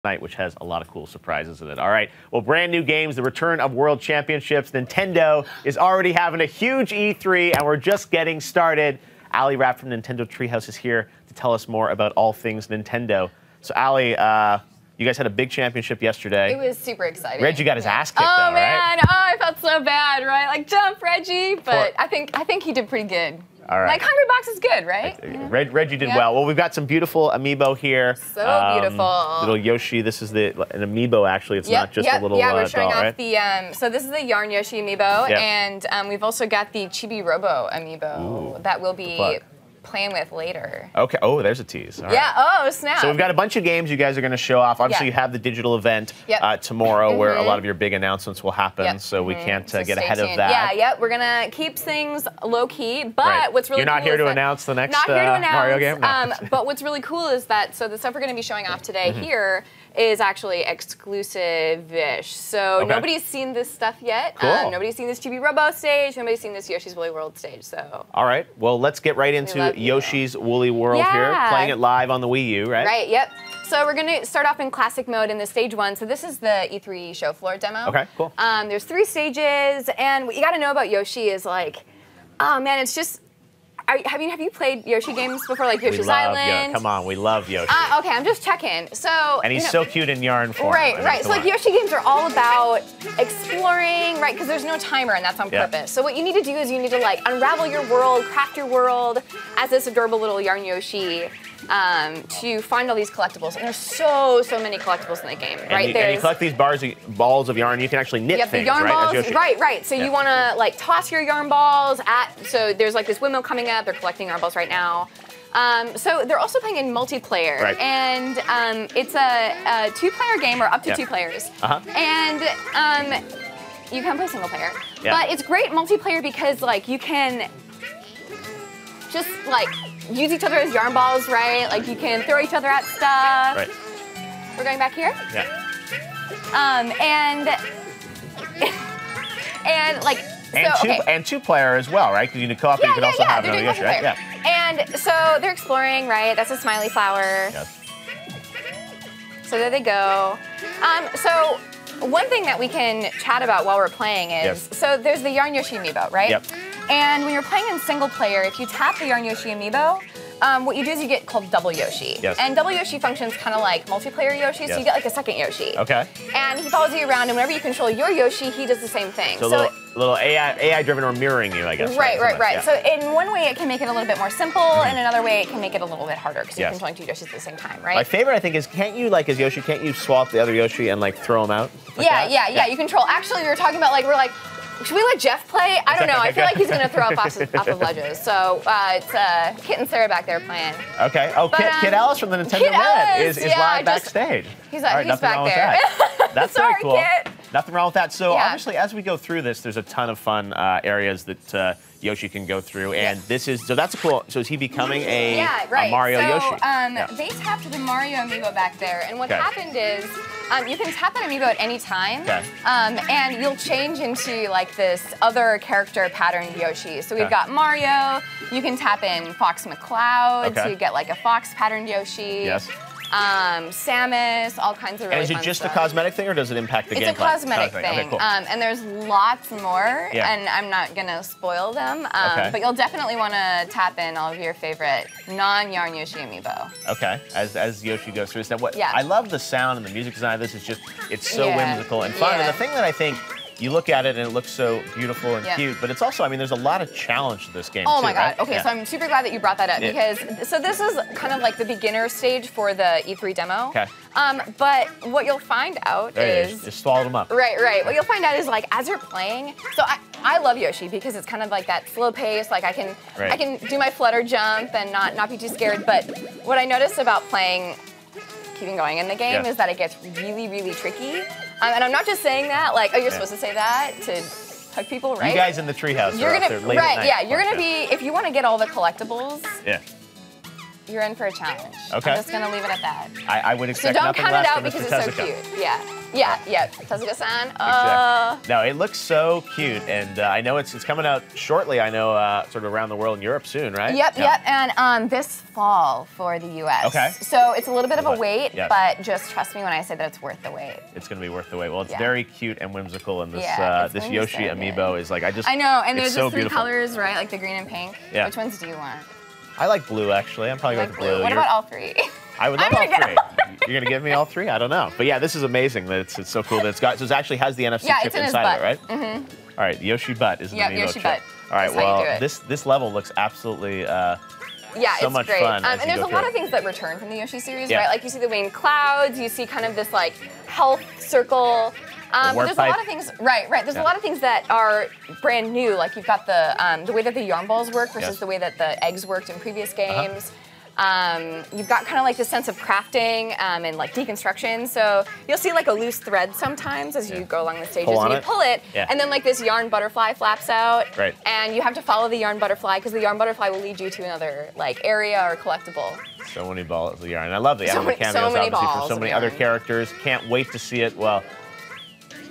night, which has a lot of cool surprises in it. All right, well, brand new games, the return of World Championships. Nintendo is already having a huge E3, and we're just getting started. Ali Rapp from Nintendo Treehouse is here to tell us more about all things Nintendo. So, Ali, you guys had a big championship yesterday. It was super exciting. Reggie got his ass kicked, oh, though, man. right? Oh, I felt so bad, right? Like, jump, Reggie. But I think he did pretty good. All right. Like, Hungry Box is good, right? Reggie did well. Well, we've got some beautiful amiibo here. So beautiful. Little Yoshi. This is an amiibo, actually. It's not just a little Yeah, we're showing doll, off right? the, so this is the Yarn Yoshi amiibo, and we've also got the Chibi-Robo amiibo that we'll be playing with later. Okay. Oh, there's a tease. All yeah. right. Oh, snap. So we've got a bunch of games you guys are going to show off. Obviously, you have the digital event tomorrow where a lot of your big announcements will happen. So we can't get ahead of that. Yeah. We're going to keep things low key. But what's really You're not cool here to is announce the next not here to announce, Mario game. No. But what's really cool is that the stuff we're going to be showing off today here is actually exclusive-ish. So nobody's seen this stuff yet. Cool. Nobody's seen this Chibi-Robo stage. Nobody's seen this Yoshi's Woolly World stage. So. All right. Well, let's get right into Yoshi's Woolly World here, playing it live on the Wii U, right? Right. Yep. So we're going to start off in classic mode in the stage 1. So this is the E3 show floor demo. Okay. Cool. There's 3 stages, and what you got to know about Yoshi is like, oh man, it's just. Have you played Yoshi games before, like Yoshi's Island? Come on, we love Yoshi. Okay, I'm just checking. So and he's so cute in yarn form. Right. So like Yoshi games are all about exploring, right? Because there's no timer, and that's on purpose. So what you need to do is you need to like unravel your world, craft your world as this adorable little yarn Yoshi. To find all these collectibles, and there's so many collectibles in the game, right? And you collect these balls of yarn. You can actually knit things, the yarn balls, right? Right. So you want to like toss your yarn balls at. So there's like this windmill coming up. They're collecting yarn balls right now. So they're also playing in multiplayer, and it's a 2-player game or up to 2 players, and you can play single player. But it's great multiplayer because like you can just like use each other as yarn balls, right? Like you can throw each other at stuff. Right. We're going back here. Yeah. And like. And 2-player as well, right? Because you can co-op, you can also have another Yoshi, right? Yeah. And so they're exploring, right? That's a smiley flower. Yes. So there they go. So one thing that we can chat about while we're playing is, so there's the Yarn Yoshi amiibo, right? Yep. And when you're playing in single player, if you tap the Yarn Yoshi amiibo, what you do is you get called Double Yoshi. Yes. And Double Yoshi functions kind of like multiplayer Yoshi, so you get like a second Yoshi. Okay. And he follows you around, and whenever you control your Yoshi, he does the same thing. So a little AI-driven or mirroring you, I guess. Right. Yeah. So in one way, it can make it a little bit more simple, and another way, it can make it a little bit harder because you're controlling 2 Yoshis at the same time, right? My favorite, I think, is can't you, like, as Yoshi, can't you swap the other Yoshi and, like, throw them out? Like yeah. You control. Actually, we were talking about, like, we're like, should we let Jeff play? I don't know. I feel like he's going to throw up off of ledges. So it's Kit and Sarah back there playing. Okay. Oh, Kit Ellis from the Nintendo Minute is live backstage. He's back there. That's Sorry, very cool. Kit. Nothing wrong with that. So obviously, as we go through this, there's a ton of fun areas that Yoshi can go through, and this is that's a cool. So is he becoming a Mario Yoshi? They tapped the Mario amiibo back there, and what happened is you can tap that amiibo at any time, and you'll change into like this other character patterned Yoshi. So we've got Mario. You can tap in Fox McCloud, so you get like a Fox patterned Yoshi. Yes. Samus, all kinds of really fun stuff. And is it just a cosmetic thing, or does it impact the gameplay? It's a cosmetic thing. Okay, cool. And there's lots more, and I'm not going to spoil them. But you'll definitely want to tap in all of your favorite non-Yarn Yoshi amiibo. Okay, as Yoshi goes through this. Now, I love the sound and the music design of this. It's so whimsical and fun. And the thing that I think, you look at it and it looks so beautiful and cute, but it's also, I mean, there's a lot of challenge to this game too, my God. Right? Okay, so I'm super glad that you brought that up because, so this is kind of like the beginner stage for the E3 demo. Okay. But what you'll find out is... Just swallowed them up. Right. What you'll find out is like, as you're playing, so I love Yoshi because it's kind of like that slow pace, like I can do my flutter jump and not be too scared, but what I noticed about keeping going in the game is that it gets really, really tricky. And I'm not just saying that, like, oh, you're supposed to say that to hug people, right? You guys in the treehouse are up there late at night. You're gonna be, if you want to get all the collectibles, you're in for a challenge. Okay. I'm just gonna leave it at that. I would expect so don't nothing count less it out than because Mr. it's so Tezuka. cute. Yeah. Tezuka-san. Exactly. No, it looks so cute, and I know it's coming out shortly. I know sort of around the world in Europe soon, right? Yep. And this fall for the U.S. Okay. So it's a little bit of a wait, yes. but just trust me when I say that it's worth the wait. It's going to be worth the wait. Well, it's very cute and whimsical, and this this it's Yoshi so amiibo is like I know, and there's so just 3 beautiful. colors, right? Like the green and pink. Yeah. Which ones do you want? I like blue, actually. I'm probably going with blue. What about all 3? I would love all 3. You're going to give me all 3? I don't know. But yeah, this is amazing. That it's so cool that it's got, so it actually has the NFC chip inside of it, right? Mm-hmm. All right, Yoshi Butt is the amiibo Yoshi chip. Butt. All right, That's how you do well, it. this level looks absolutely so it's much great. fun. And there's a lot of things that return from the Yoshi series, Yeah. right? Like you see the winged clouds, you see kind of this like health circle. But there's a lot of things, right. There's a lot of things that are brand new. Like you've got the way that the yarn balls work versus the way that the eggs worked in previous games. You've got kind of like this sense of crafting and like deconstruction. So you'll see like a loose thread sometimes as you go along the stages, and you pull it, and then like this yarn butterfly flaps out, and you have to follow the yarn butterfly because the yarn butterfly will lead you to another like area or collectible. So many balls of yarn. I love the animal cameos, so many obviously, balls for so of many yarn. other characters. Can't wait to see it. Well,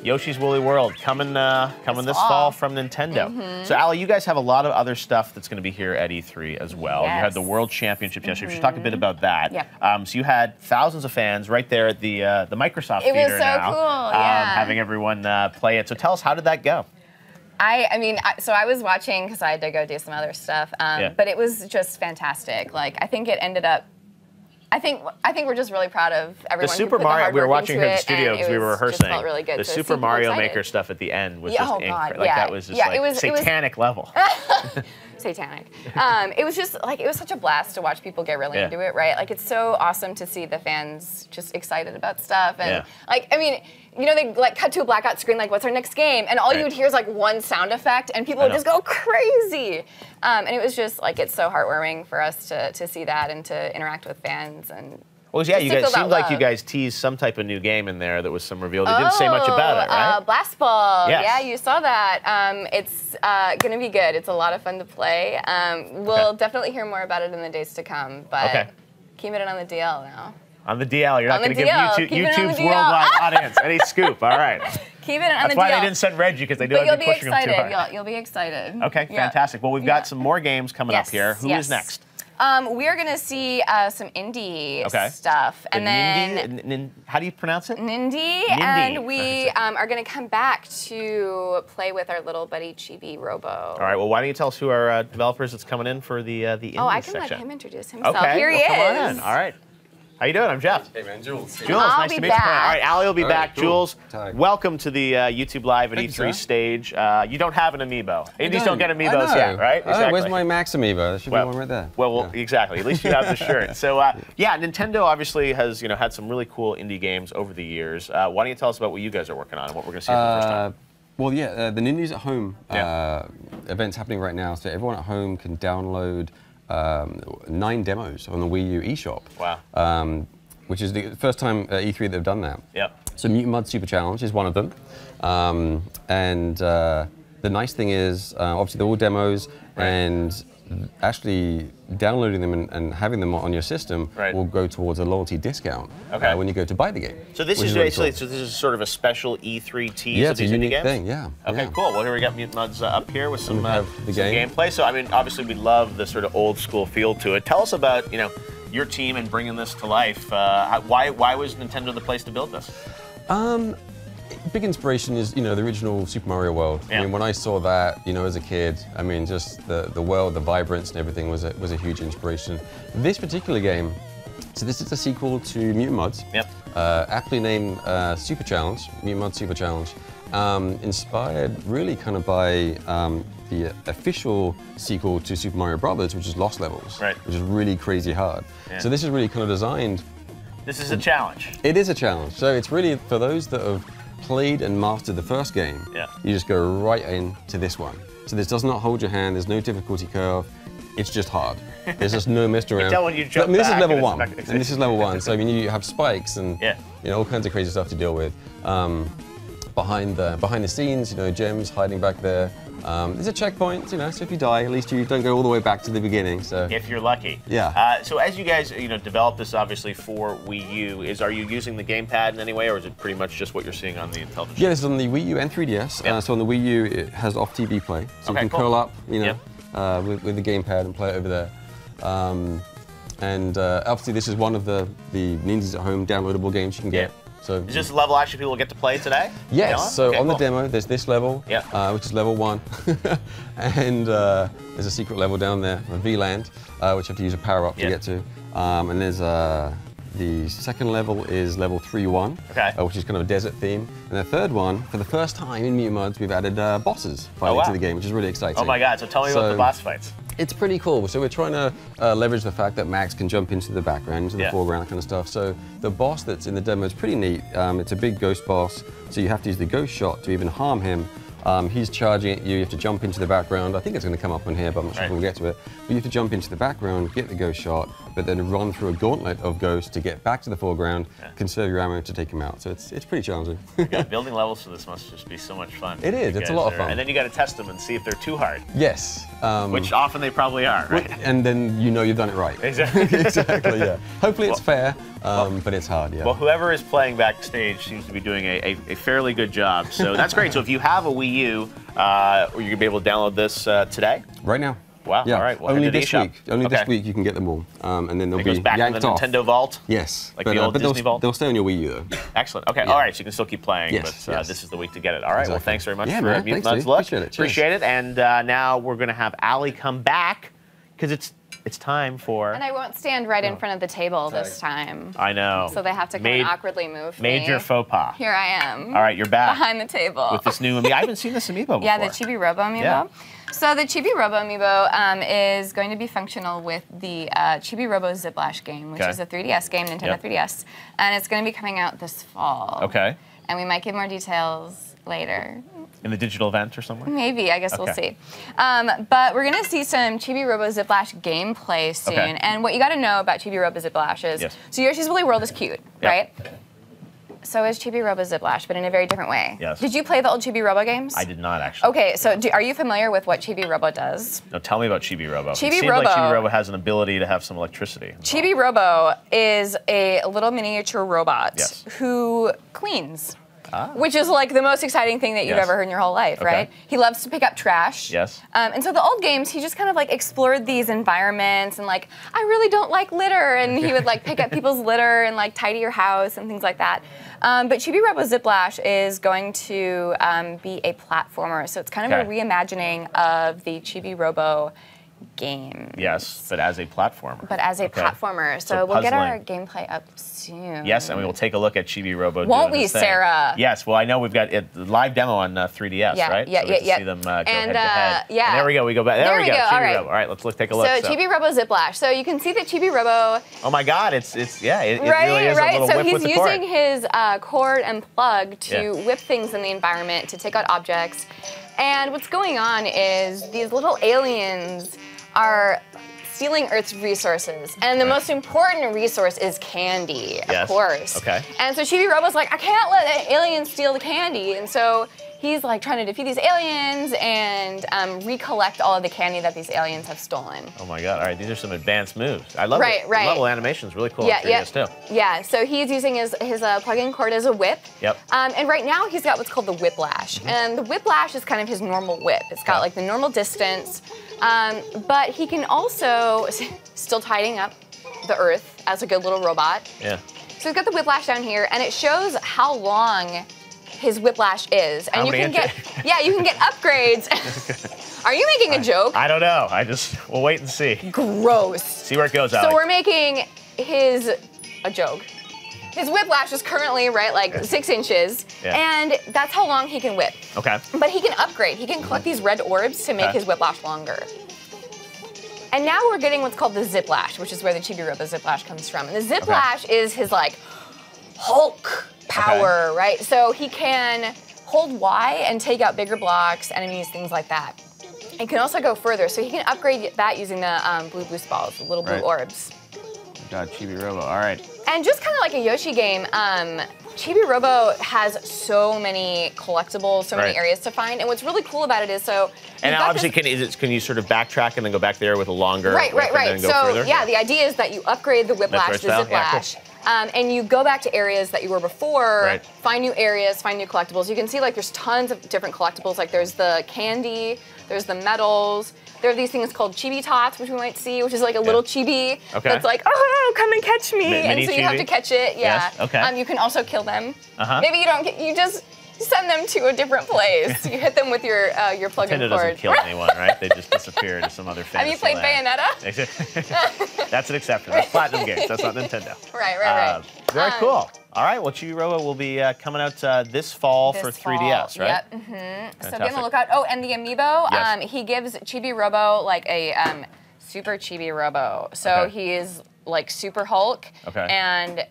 Yoshi's Woolly World coming this fall from Nintendo. So, Allie, you guys have a lot of other stuff that's going to be here at E3 as well. You had the World Championships yesterday. We should talk a bit about that. So you had thousands of fans right there at the Microsoft Theater It was so now, cool, having everyone play it. So tell us, how did that go? So I was watching because I had to go do some other stuff, but it was just fantastic. Like I think it ended up. I think we're just really proud of everyone. The Super Mario, we were watching here in the studio because we were rehearsing. Felt really good the Super Mario Maker stuff at the end was just incredible. Like that was just like it was satanic level. Satanic. It was just like, it was such a blast to watch people get really into it, right? Like it's so awesome to see the fans just excited about stuff. And like, I mean, you know, they like cut to a blackout screen, like what's our next game? And all you would hear is like one sound effect and people would just go crazy. And it was just like, it's so heartwarming for us to see that and to interact with fans. And well, yeah, you guys seemed like you guys teased some type of new game in there that was some reveal. They didn't say much about it, right? Blast Ball. Yes. Yeah, you saw that. It's going to be good. It's a lot of fun to play. We'll definitely hear more about it in the days to come, but keep it on the DL now. On the DL, you're not going to give YouTube's DL. worldwide audience any scoop. All right. Keep it on the DL. That's why they didn't send Reggie, because they do have to be pushing them too hard. You'll be excited. Okay, fantastic. Well, we've got some more games coming up here. Who is next? We are going to see some indie stuff. And then how do you pronounce it? Nindy. And we are going to come back to play with our little buddy Chibi-Robo. All right, well, why don't you tell us who our developers that's coming in for the indie section? Oh, I can let him introduce himself. Okay, Here he is. Come on in. All right. How you doing? I'm Jeff. Hey man, Jules. Jules, nice to meet you. All right, Allie will be back. Cool. Jules, welcome to the YouTube Live at E3 stage. You don't have an amiibo. Indies don't get amiibos yet, right? Exactly. Where's my Max amiibo? There should be one right there. Well, exactly. At least you have the shirt. So, yeah, Nintendo obviously has had some really cool indie games over the years. Why don't you tell us about what you guys are working on and what we're going to see for the first time? Well, yeah, the Nindies at Home event's happening right now, so everyone at home can download 9 demos on the Wii U eShop. Wow. Which is the first time at E3 they've done that. Yep. So Mutant Mudds Super Challenge is one of them. The nice thing is, obviously they're all demos, and actually downloading them and having them on your system will go towards a loyalty discount when you go to buy the game. So this is basically, this is sort of a special E3 tease of these indie games? Thing, yeah. Okay, cool. Well, here we got Mutant Mudds up here with some game. gameplay. So, I mean, obviously we love the sort of old school feel to it. Tell us about, your team and bringing this to life. Why was Nintendo the place to build this? Big inspiration is, the original Super Mario World. I mean, when I saw that, as a kid, I mean, just the world, the vibrance and everything was a huge inspiration. This particular game, so this is a sequel to Mutant Mudds. Yep. Aptly named Super Challenge, Mutant Mudds Super Challenge. Inspired really kind of by the official sequel to Super Mario Brothers, which is Lost Levels, which is really crazy hard. Yeah. So this is really kind of designed. This is a challenge. It is a challenge. So it's really for those that have played and mastered the first game. You just go right into this one. So this does not hold your hand. There's no difficulty curve. It's just hard. There's just no messed around. When you jump this is back level 1, and this is level 1. So I mean, you have spikes and all kinds of crazy stuff to deal with. behind the scenes, you know, gems hiding back there. There's a checkpoint, you know, so if you die, at least you don't go all the way back to the beginning. So if you're lucky. Yeah. So as you guys, you know, develop this obviously for Wii U, are you using the gamepad in any way, or is it pretty much just what you're seeing on the television? Yeah, this is on the Wii U and 3DS. Yep. So on the Wii U, it has off-TV play, so you can curl up, you know, with the gamepad and play it over there. Obviously, this is one of the Ninjas at Home downloadable games you can get. So, is this a level actually people will get to play today? Yes, so on the demo, there's this level, which is level 1. And there's a secret level down there, a V-Land, which you have to use a power-up to get to. And there's the second level is level 3-1, which is kind of a desert theme. And the third one, for the first time in Mutant Mudds, we've added bosses finally to the game, which is really exciting. Oh my God, so tell me about the boss fights. It's pretty cool. So we're trying to leverage the fact that Max can jump into the background, into the foreground, that kind of stuff. So the boss that's in the demo is pretty neat. It's a big ghost boss, so you have to use the ghost shot to even harm him. He's charging at you, you have to jump into the background. I think it's going to come up on here, but I'm not sure if we'll get to it. But you have to jump into the background, get the ghost shot, but then run through a gauntlet of ghosts to get back to the foreground, conserve your ammo to take him out. So it's pretty challenging. Building levels for this must just be so much fun. It is, it's a lot of fun. And then you got to test them and see if they're too hard. Yes. Which often they probably are, right? And then you know you've done it right. Exactly. Exactly, yeah. Hopefully it's fair, but it's hard, yeah. Well, whoever is playing backstage seems to be doing a fairly good job, so that's great. So if you have a Wii U, you're going to be able to download this today? Right now. Wow, yeah. all right. Well, only this week. Only this week you can get them all. And then they'll be back yanked to the off. Nintendo Vault? Yes. Like the old Disney Vault? They'll stay on your Wii U, though. Excellent. Okay, all right, so you can still keep playing, but this is the week to get it. All right, well, thanks very much for Mutant Mudds. Appreciate it. Appreciate it. And now we're going to have Allie come back, because it's time for... And I won't stand right in front of the table this time. I know. So they have to kind of awkwardly move me. Major faux pas. Here I am. All right, you're back. Behind the table. With this new amiibo. I haven't seen this amiibo before. Yeah, the Chibi-Robo amiibo. Yeah. So the Chibi-Robo amiibo is going to be functional with the Chibi-Robo Ziplash game, which is a 3DS game, Nintendo 3DS. And it's going to be coming out this fall. Okay. And we might give more details later. In the digital event or somewhere? Maybe, I guess we'll see. But we're going to see some Chibi-Robo Ziplash gameplay soon. And what you got to know about Chibi-Robo Ziplash is, so Yoshi's Woolly World is cute, right? So is Chibi-Robo Ziplash, but in a very different way. Yes. Did you play the old Chibi-Robo games? I did not, actually. Okay, so are you familiar with what Chibi-Robo does? No, tell me about Chibi-Robo. Chibi-Robo. It seems like Chibi-Robo has an ability to have some electricity. Chibi-Robo is a little miniature robot who cleans. Which is like the most exciting thing that you've ever heard in your whole life, right? He loves to pick up trash. Yes. And so the old games, he just kind of like explored these environments and like, I really don't like litter, and he would like pick up people's litter and like tidy your house and things like that. But Chibi-Robo Ziplash is going to be a platformer, so it's kind of a reimagining of the Chibi-Robo game. Yes, but as a platformer. But as a platformer. So we'll get our gameplay up soon. Yes, and we will take a look at Chibi-Robo. Won't we, Sarah? Yes, well, I know we've got a live demo on 3DS, right? Yeah, so we see them go head to head. Yeah. And there we go, we go back. There we go, Chibi-Robo. All right, let's take a look. So Chibi-Robo Ziplash. So you can see that Chibi-Robo... Oh my God, it really is a little whip with the cord. So he's using his cord and plug to whip things in the environment, to take out objects. And what's going on is these little aliens are stealing Earth's resources. And the most important resource is candy, of course. Okay. And so Chibi-Robo's like, I can't let the aliens steal the candy. And so he's like trying to defeat these aliens and recollect all of the candy that these aliens have stolen. Oh my God, all right, these are some advanced moves. I love it. The level animation is really cool. Yeah, so he's using his plug-in cord as a whip. Yep. And right now he's got what's called the Whiplash. And the Whiplash is kind of his normal whip. It's got like the normal distance, but he can also, still tidying up the Earth as a good little robot. Yeah. So he's got the Whiplash down here, and it shows how long his Whiplash is. And you can get, you can get upgrades. Are you making a joke? I don't know. We'll wait and see. Gross. See where it goes, Alex. So we're making a joke. His Whiplash is currently, like 6 inches, and that's how long he can whip. Okay. But he can upgrade. He can collect these red orbs to make his Whiplash longer. And now we're getting what's called the Ziplash, which is where the Chibi-Robo Ziplash comes from. And the Ziplash is his, Hulk power, right? So he can hold Y and take out bigger blocks, enemies, things like that. It can also go further, so he can upgrade that using the blue boost balls, the little blue orbs. God, Chibi-Robo, all right. And just kind of like a Yoshi game, Chibi-Robo has so many collectibles, so many areas to find, and what's really cool about it is and obviously, can you sort of backtrack and then go back there with a longer? Right. And then go further? Yeah, the idea is that you upgrade the whiplash, the ziplash. And you go back to areas that you were before, find new areas, find new collectibles. You can see like there's tons of different collectibles. Like there's the candy, there's the medals. There are these things called chibi tots, which we might see, which is like a little chibi that's like, oh, come and catch me. And so you have to catch it. Yeah. Yes. Okay. You can also kill them. Maybe you don't get, you just send them to a different place. You hit them with your plug-in cord. Nintendo doesn't kill anyone, right? They just disappear to some other fantasy Have you played Bayonetta? That's an exception. That's Platinum Games. That's not Nintendo. Right. Very cool. All right, well, Chibi-Robo will be coming out this fall for 3DS, right? Yep. So be on the lookout. Oh, and the amiibo, he gives Chibi-Robo like a super Chibi-Robo. So he is like Super Hulk. And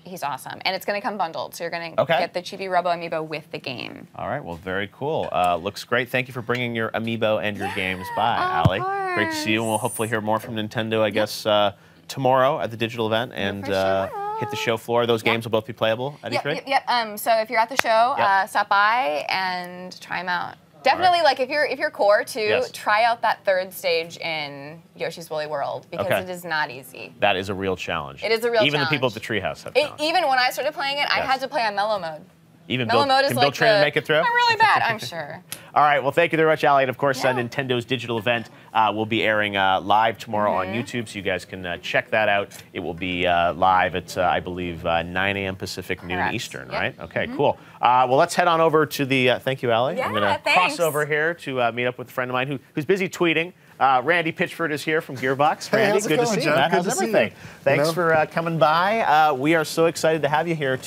he's awesome. And it's going to come bundled. So you're going to get the Chibi-Robo amiibo with the game. All right, well, very cool. Looks great. Thank you for bringing your amiibo and your games by, Allie. Great to see you, and we'll hopefully hear more from Nintendo, I guess, tomorrow at the digital event, and hit the show floor. Those games will both be playable at E3? Yep. So if you're at the show, stop by and try them out. Definitely, like if you're core too, try out that third stage in Yoshi's Woolly World because it is not easy. That is a real challenge. It is a real challenge. Even the people at the Treehouse have challenged. Even when I started playing it, I had to play on mellow mode. Even Bill Trainer make it through? I'm really bad, I'm sure. All right, well, thank you very much, Allie. And of course, Nintendo's digital event will be airing live tomorrow on YouTube, so you guys can check that out. It will be live at, I believe, 9 a.m. Pacific, noon Eastern, right? Okay, cool. Well, let's head on over to the, thank you, Allie. I'm going to cross over here to meet up with a friend of mine who's busy tweeting. Randy Pitchford is here from Gearbox. Randy, good to see you, man. How's everything? Thanks for coming by. We are so excited to have you here